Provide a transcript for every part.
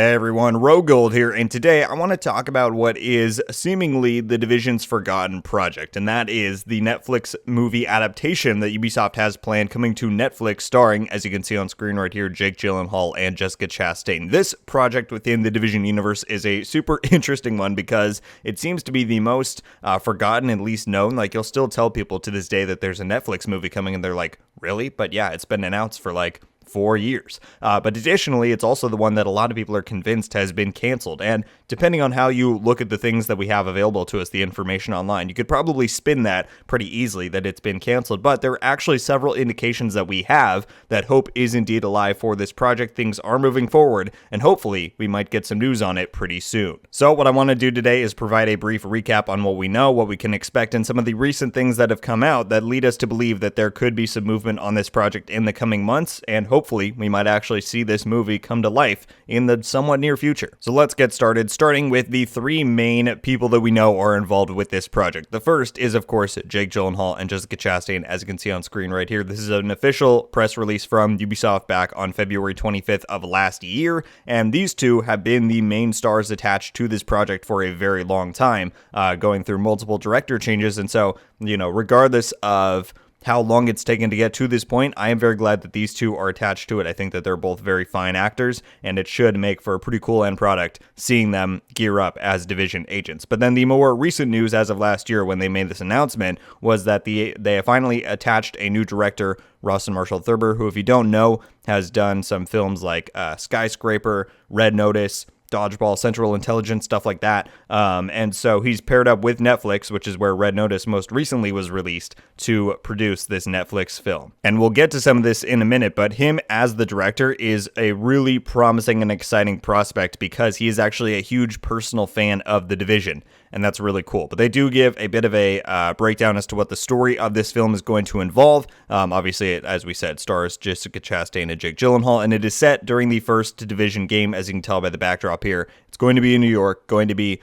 Hey everyone, RogueGold here, and today I want to talk about what is seemingly the Division's forgotten project, and that is the Netflix movie adaptation that Ubisoft has planned coming to Netflix, starring, as you can see on screen right here, Jake Gyllenhaal and Jessica Chastain. This project within the Division universe is a super interesting one because it seems to be the most forgotten and least known. Like, you'll still tell people to this day that there's a Netflix movie coming, and they're like, really? But yeah, it's been announced for like 4 years. But additionally, it's also the one that a lot of people are convinced has been canceled. And depending on how you look at the things that we have available to us, the information online, you could probably spin that pretty easily that it's been canceled. But there are actually several indications that we have that hope is indeed alive for this project. Things are moving forward, and hopefully we might get some news on it pretty soon. So what I want to do today is provide a brief recap on what we know, what we can expect, and some of the recent things that have come out that lead us to believe that there could be some movement on this project in the coming months, and hopefully we might actually see this movie come to life in the somewhat near future. So let's get started, starting with the three main people that we know are involved with this project. The first is, of course, Jake Gyllenhaal and Jessica Chastain, as you can see on screen right here. This is an official press release from Ubisoft back on February 25th of last year, and these two have been the main stars attached to this project for a very long time, going through multiple director changes. And so, regardless of how long it's taken to get to this point, I am very glad that these two are attached to it. I think that they're both very fine actors, and it should make for a pretty cool end product seeing them gear up as Division agents. But then the more recent news as of last year when they made this announcement was that they finally attached a new director, Rawson Marshall-Thurber, who, if you don't know, has done some films like Skyscraper, Red Notice, Dodgeball, Central Intelligence, stuff like that. And so he's paired up with Netflix, which is where Red Notice most recently was released, to produce this Netflix film. And we'll get to some of this in a minute, but him as the director is a really promising and exciting prospect because he is actually a huge personal fan of The Division, and that's really cool. But they do give a bit of a breakdown as to what the story of this film is going to involve. Obviously, as we said, stars Jessica Chastain and Jake Gyllenhaal, and it is set during the first Division game, as you can tell by the backdrop here. It's going to be in New York, going to be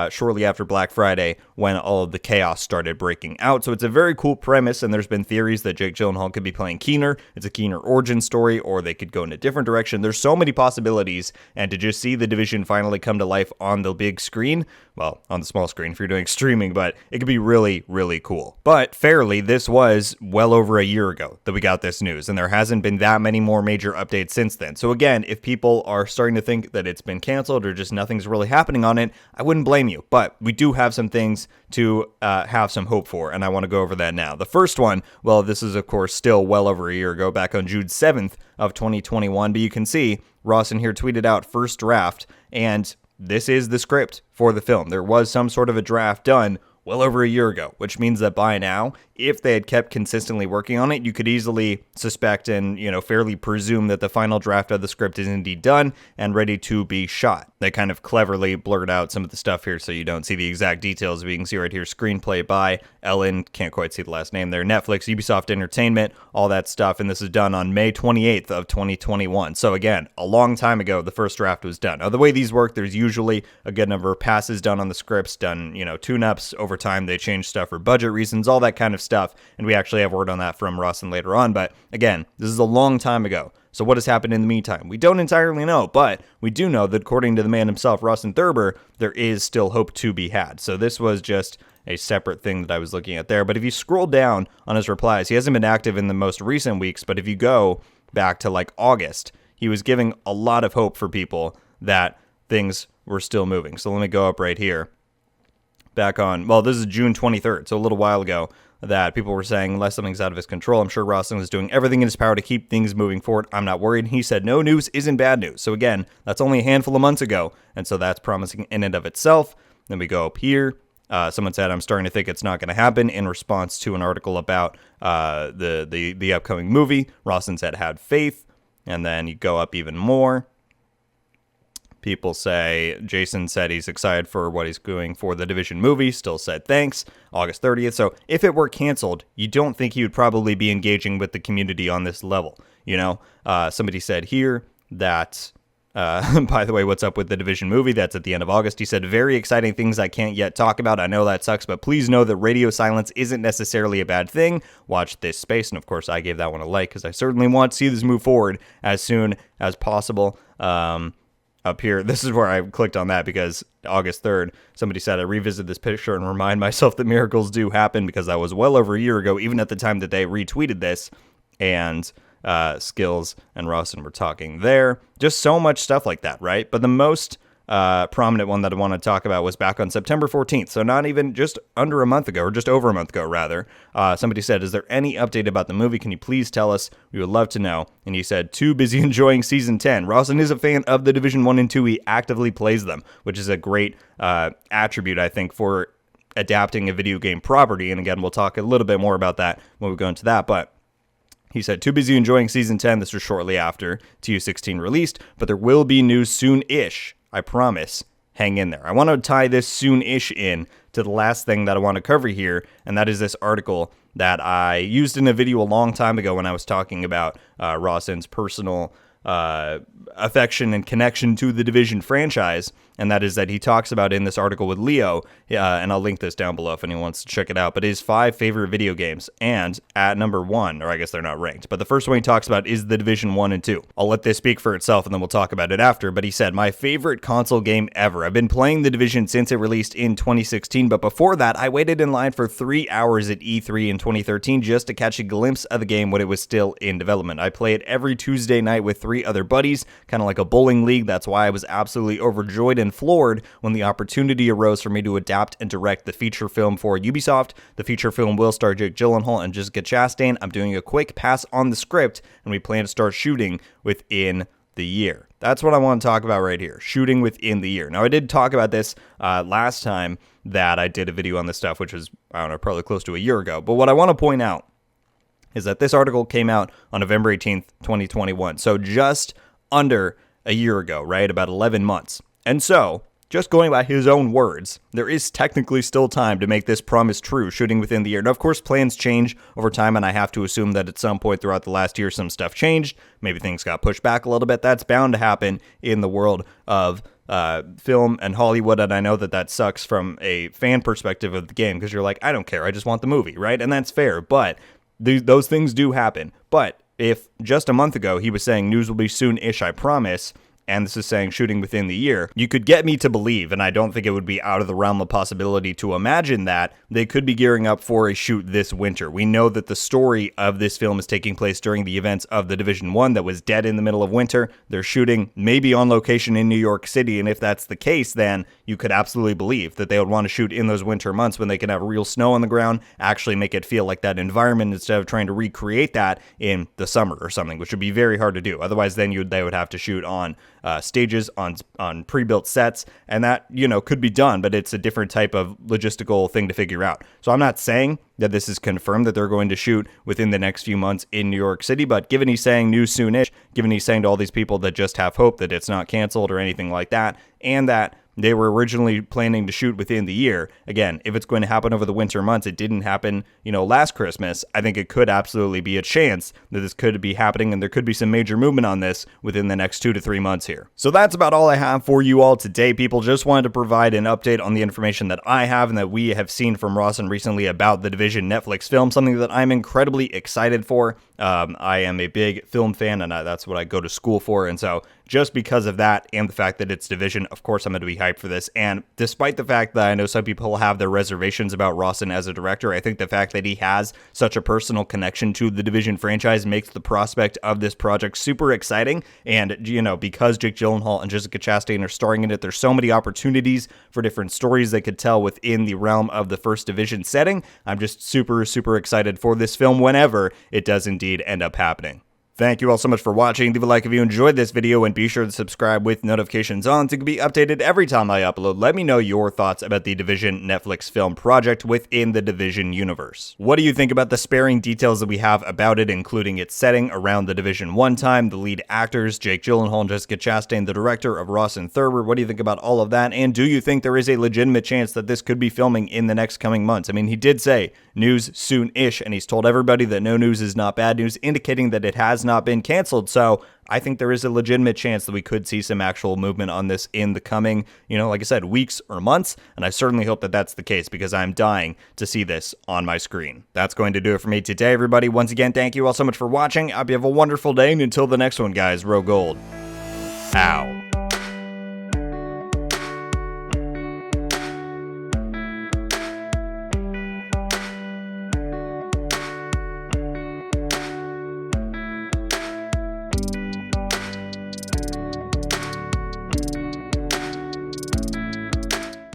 shortly after Black Friday when all of the chaos started breaking out. So it's a very cool premise, and there's been theories that Jake Gyllenhaal could be playing Keener. It's a Keener origin story, or they could go in a different direction. There's so many possibilities, and to just see The Division finally come to life on the big screen, well, on the small screen if you're doing streaming, but it could be really, really cool. But fairly, this was well over a year ago that we got this news, and there hasn't been that many more major updates since then. So again, if people are starting to think that it's been canceled or just nothing's really happening on it, I wouldn't blame you. But we do have some things to have some hope for, and I want to go over that now. The first one, well, this is of course still well over a year ago, back on June 7th of 2021, but you can see Rawson here tweeted out first draft, and this is the script for the film. There was some sort of a draft done well over a year ago, which means that by now, if they had kept consistently working on it, you could easily suspect and, fairly presume that the final draft of the script is indeed done and ready to be shot. They kind of cleverly blurred out some of the stuff here so you don't see the exact details. But you can see right here, screenplay by Ellen, can't quite see the last name there, Netflix, Ubisoft Entertainment, all that stuff. And this is done on May 28th of 2021. So again, a long time ago, the first draft was done. Now, the way these work, there's usually a good number of passes done on the scripts, done, tune-ups. Over time, they change stuff for budget reasons, all that kind of stuff. And we actually have word on that from Rawson later on. But again, this is a long time ago. So what has happened in the meantime? We don't entirely know, but we do know that according to the man himself, Rawson Thurber, there is still hope to be had. So this was just a separate thing that I was looking at there. But if you scroll down on his replies, he hasn't been active in the most recent weeks, but if you go back to like August, he was giving a lot of hope for people that things were still moving. So let me go up right here. Back on, well, this is June 23rd, so a little while ago, that people were saying unless something's out of his control, I'm sure Rawson was doing everything in his power to keep things moving forward. I'm not worried. He said no news isn't bad news. So again, that's only a handful of months ago, and so that's promising in and of itself. Then we go up here. Someone said, I'm starting to think it's not going to happen, in response to an article about the upcoming movie. Rawson said had faith, and then you go up even more. People say, Jason said he's excited for what he's doing for the Division movie, still said thanks, August 30th. So if it were canceled, you don't think he would probably be engaging with the community on this level. Somebody said here that, by the way, what's up with the Division movie? That's at the end of August. He said, very exciting things I can't yet talk about. I know that sucks, but please know that radio silence isn't necessarily a bad thing. Watch this space. And of course, I gave that one a like because I certainly want to see this move forward as soon as possible. up here. This is where I clicked on that because August 3rd, somebody said I revisit this picture and remind myself that miracles do happen, because that was well over a year ago, even at the time that they retweeted this. And Skills and Rawson were talking there. Just so much stuff like that, right? But the most prominent one that I want to talk about was back on September 14th. So not even just under a month ago, or just over a month ago, rather. Somebody said, is there any update about the movie? Can you please tell us? We would love to know. And he said, too busy enjoying season 10. Rawson is a fan of the Division 1 and 2. He actively plays them, which is a great attribute, I think, for adapting a video game property. And again, we'll talk a little bit more about that when we go into that. But he said, too busy enjoying season 10. This was shortly after TU16 released, but there will be news soon-ish. I promise. Hang in there. I want to tie this soon-ish in to the last thing that I want to cover here, and that is this article that I used in a video a long time ago when I was talking about Rawson's personal affection and connection to the Division franchise, and that is that he talks about in this article with Leo, and I'll link this down below if anyone wants to check it out, but his 5 favorite video games, and at number 1, or I guess they're not ranked, but the first one he talks about is the Division 1 and 2. I'll let this speak for itself, and then we'll talk about it after, but he said, my favorite console game ever. I've been playing the Division since it released in 2016, but before that, I waited in line for 3 hours at E3 in 2013 just to catch a glimpse of the game when it was still in development. I play it every Tuesday night with 3 other buddies, kind of like a bowling league. That's why I was absolutely overjoyed and floored when the opportunity arose for me to adapt and direct the feature film for Ubisoft. The feature film will star Jake Gyllenhaal and Jessica Chastain. I'm doing a quick pass on the script, and we plan to start shooting within the year. That's what I want to talk about right here, shooting within the year. Now, I did talk about this last time that I did a video on this stuff, which was, I don't know, probably close to a year ago. But what I want to point out is that this article came out on November 18th, 2021. So just under a year ago, right? About 11 months. And so, just going by his own words, there is technically still time to make this promise true, shooting within the year. Now, of course, plans change over time, and I have to assume that at some point throughout the last year, some stuff changed. Maybe things got pushed back a little bit. That's bound to happen in the world of film and Hollywood, and I know that that sucks from a fan perspective of the game, because you're like, I don't care, I just want the movie, right? And that's fair, but those things do happen. But if just a month ago he was saying news will be soon-ish, I promise, and this is saying shooting within the year, you could get me to believe, and I don't think it would be out of the realm of possibility to imagine that they could be gearing up for a shoot this winter. We know that the story of this film is taking place during the events of the Division 1 that was dead in the middle of winter. They're shooting maybe on location in New York City, and if that's the case, then you could absolutely believe that they would want to shoot in those winter months when they can have real snow on the ground, actually make it feel like that environment instead of trying to recreate that in the summer or something, which would be very hard to do. Otherwise, then they would have to shoot on stages, on pre-built sets, and that, could be done, but it's a different type of logistical thing to figure out. So I'm not saying that this is confirmed that they're going to shoot within the next few months in New York City, but given he's saying news soonish, given he's saying to all these people that just have hope that it's not canceled or anything like that, and that they were originally planning to shoot within the year. Again, if it's going to happen over the winter months, it didn't happen, last Christmas. I think it could absolutely be a chance that this could be happening, and there could be some major movement on this within the next 2 to 3 months here. So that's about all I have for you all today, people. Just wanted to provide an update on the information that I have and that we have seen from Rawson recently about the Division Netflix film, something that I'm incredibly excited for. I am a big film fan, and that's what I go to school for, and so just because of that and the fact that it's Division, of course I'm going to be hyped for this. And despite the fact that I know some people have their reservations about Rawson as a director, I think the fact that he has such a personal connection to the Division franchise makes the prospect of this project super exciting. And, because Jake Gyllenhaal and Jessica Chastain are starring in it, there's so many opportunities for different stories they could tell within the realm of the First Division setting. I'm just super, super excited for this film whenever it does indeed end up happening. Thank you all so much for watching. Leave a like if you enjoyed this video, and be sure to subscribe with notifications on to be updated every time I upload. Let me know your thoughts about the Division Netflix film project within the Division universe. What do you think about the sparing details that we have about it, including its setting around the Division 1 time, the lead actors, Jake Gyllenhaal and Jessica Chastain, the director of Rawson Thurber? What do you think about all of that? And do you think there is a legitimate chance that this could be filming in the next coming months? I mean, he did say news soon-ish, and he's told everybody that no news is not bad news, indicating that it has not been canceled. So I think there is a legitimate chance that we could see some actual movement on this in the coming, like I said, weeks or months. And I certainly hope that that's the case, because I'm dying to see this on my screen. That's going to do it for me today, everybody. Once again, thank you all so much for watching. I hope you have a wonderful day. And until the next one, guys, RogueGold. Ow.